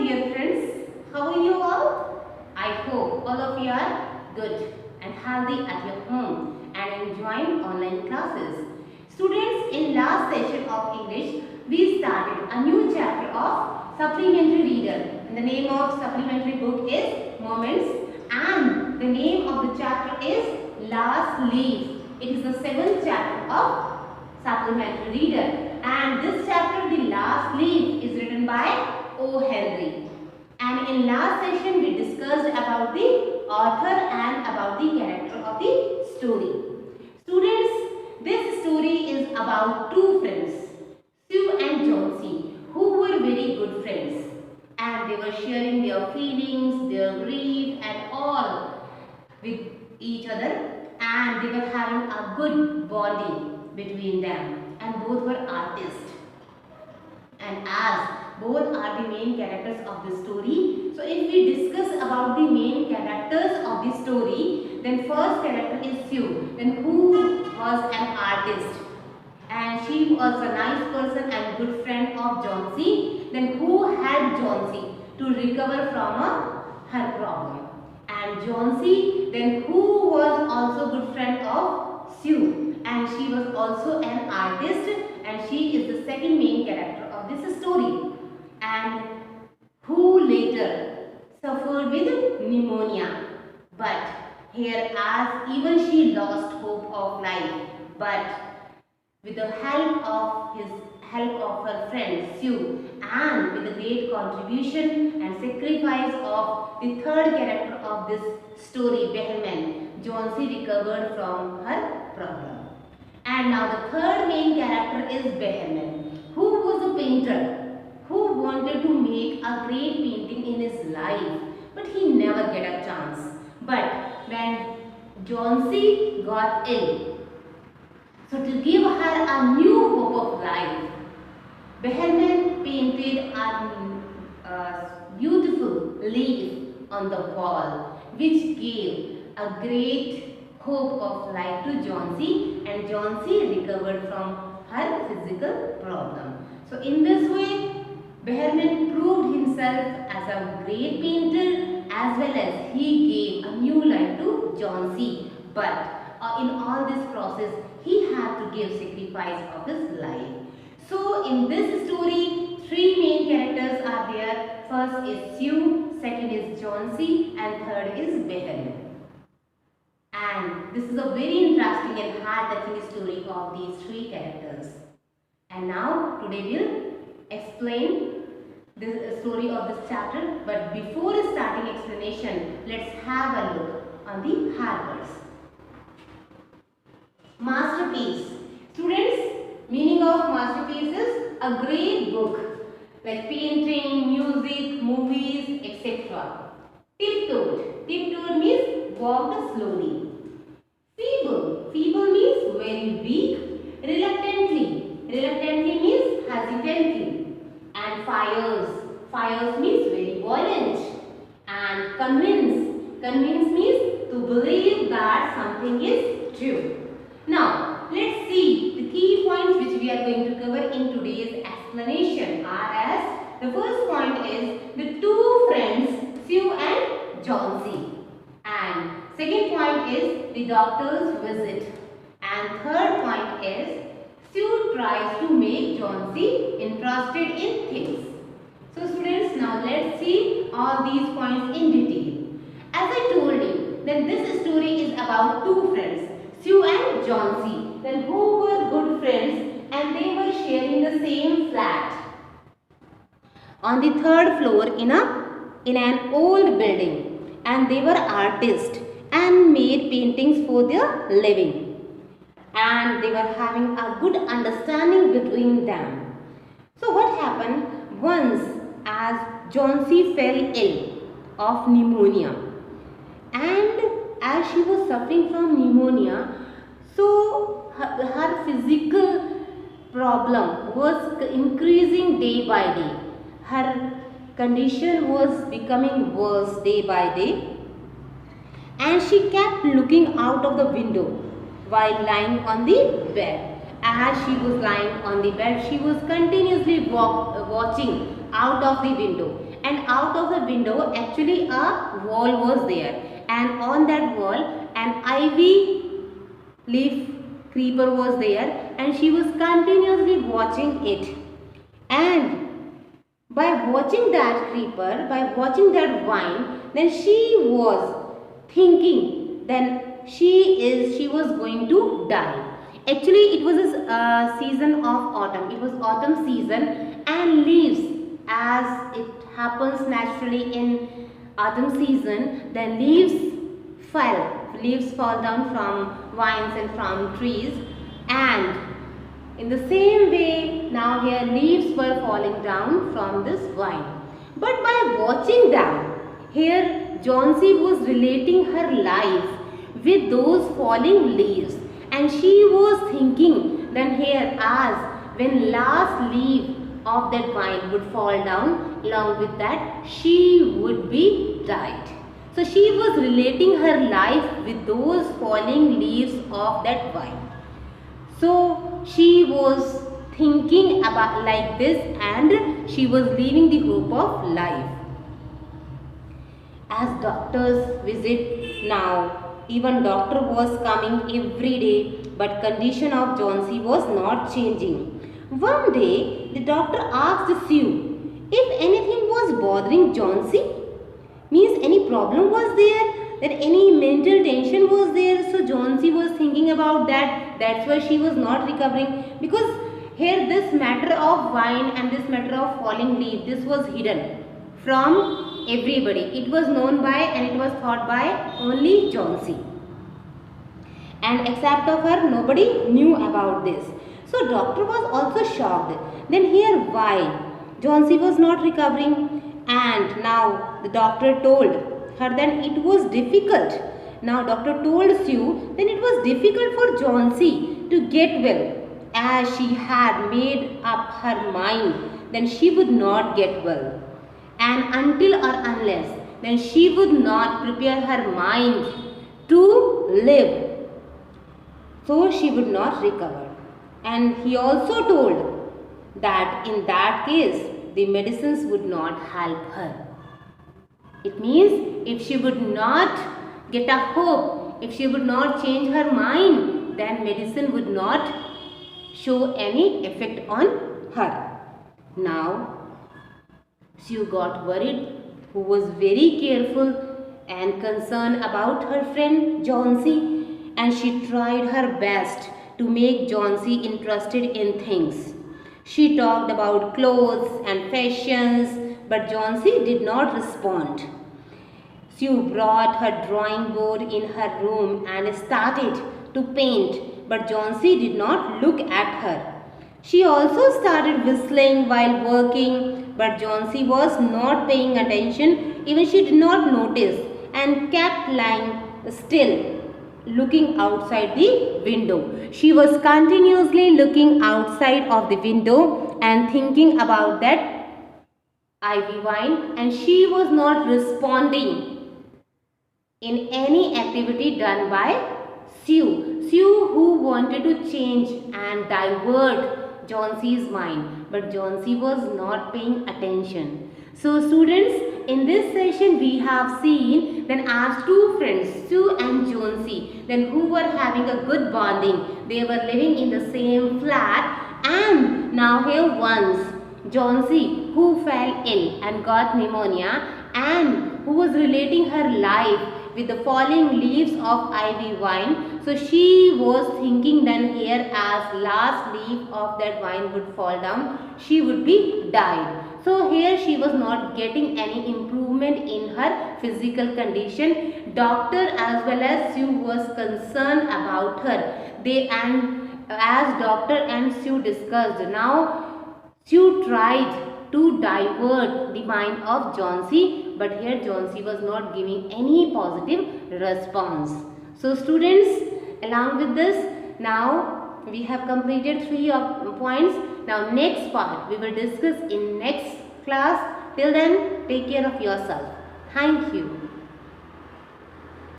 dear friends, how are you all? I hope all of you are good and healthy at your home and enjoying online classes. Students, in last session of English, we started a new chapter of supplementary reader. And the name of supplementary book is Moments, and the name of the chapter is Last Leaf. It is the 7th chapter of supplementary reader. And this chapter, The Last Leaf, is written by O. Henry. And in last session, we discussed about the author and about the character of the story. Students, this story is about two friends, Sue and Johnsy, who were very good friends. And they were sharing their feelings, their grief and all with each other. And they were having a good bonding between them. And both were artists. And as both are the main characters of the story, so if we discuss about the main characters of the story, then first character is Sue, then who was an artist, and she was a nice person and good friend of Johnsy, then who helped Johnsy to recover from her problem, and Johnsy, then who was also good friend of Sue, and she was also an artist, and she is the second main character of this story, and who later suffered with pneumonia. But here, as even she lost hope of life, but with the help of her friend Sue, and with the great contribution and sacrifice of the third character of this story, Behrman, Johnsy recovered from her problem. And now the third main character is Behrman, who was a painter, who wanted to make a great painting in his life, but he never get a chance. But when Johnsy got ill, so to give her a new hope of life, Behrman painted a beautiful leaf on the wall, which gave a great hope of life to Johnsy, and Johnsy recovered from her physical problem. So in this way, Behrman proved himself as a great painter, as well as he gave a new life to Johnsy. But in all this process, he had to give sacrifice of his life. So in this story, three main characters are there. First is Sue, second is Johnsy, and third is Behrman. And this is a very interesting and heart-touching story of these three characters. And now today we'll explain the story of this chapter. But before starting explanation, let's have a look on the hard words. Masterpiece. Students, meaning of masterpiece is a great book like painting, music, movies, etc. Tiptoed. Tiptoed means walked slowly. Feeble. Feeble means very weak. Reluctantly. Reluctantly means hesitantly. And fires. Fires means very violent. And convince. Convince means to believe that something is true. Now, let's see the key points which we are going to cover in today's explanation are as the first point is the two friends Sue and Johnsy, and second point is the doctor's visit, and third point is Sue tries to make Johnsy interested in things. So students, now let's see all these points in detail. As I told you, then this story is about two friends, Sue and Johnsy, then who were good friends and they were sharing the same flat on the third floor in an old building, and they were artists and made paintings for their living, and they were having a good understanding between them. So what happened once as Johnsy fell ill of pneumonia, and as she was suffering from pneumonia, so her physical problem was increasing day by day. Her condition was becoming worse day by day, and she kept looking out of the window while lying on the bed. As she was lying on the bed, she was continuously watching out of the window, and out of the window actually a wall was there, and on that wall an ivy leaf creeper was there, and she was continuously watching it. And by watching that creeper, by watching that vine, then she was thinking then she was going to die. Actually it was a season of autumn. It was autumn season, and leaves, as it happens naturally in autumn season, the leaves fall down from vines and from trees, and in the same way, now here leaves were falling down from this vine. But by watching them, here Johnsy was relating her life with those falling leaves, and she was thinking then here, as when last leaf of that vine would fall down, along with that she would be died. So she was relating her life with those falling leaves of that vine. So she was thinking about like this, and she was leaving the hope of life. As doctors visit now, even doctor was coming every day, but condition of Johnsy was not changing. One day the doctor asked Sue if anything was bothering Johnsy, means any problem was there, that any mental tension was there. So Johnsy was thinking about that. That's why she was not recovering, because here this matter of vine and this matter of falling leaf, this was hidden from everybody. It was known by and it was thought by only Johnsy, and except of her nobody knew about this. So doctor was also shocked. Then here why Johnsy was not recovering, and now the doctor told her then it was difficult. Now doctor told Sue then it was difficult for Johnsy to get well, as she had made up her mind then she would not get well, and until or unless then she would not prepare her mind to live, so she would not recover. And he also told that in that case the medicines would not help her. It means if she would not get a hope, if she would not change her mind, then medicine would not show any effect on her. Now Sue got worried, who was very careful and concerned about her friend Johnsy, and she tried her best to make Johnsy interested in things. She talked about clothes and fashions, but Johnsy did not respond. Sue brought her drawing board in her room and started to paint, but Johnsy did not look at her. She also started whistling while working, but Johnsy was not paying attention. Even she did not notice and kept lying still, looking outside the window. She was continuously looking outside of the window and thinking about that ivy vine, and she was not responding in any activity done by Sue. Sue who wanted to change and divert Johnsy's mind, but Johnsy was not paying attention. So students, in this session we have seen then as two friends, Sue and Johnsy, then who were having a good bonding. They were living in the same flat, and now here once Johnsy who fell ill and got pneumonia, and who was relating her life with the falling leaves of ivy vine. So she was thinking then here, as last leaf of that vine would fall down, she would be died. So here she was not getting any improvement in her physical condition. Doctor as well as Sue was concerned about her. As doctor and Sue discussed, now Sue tried to divert the mind of Johnsy, but here Johnsy was not giving any positive response. So students, along with this, now we have completed 3 points. Now next part we will discuss in next class. Till then, take care of yourself. Thank you.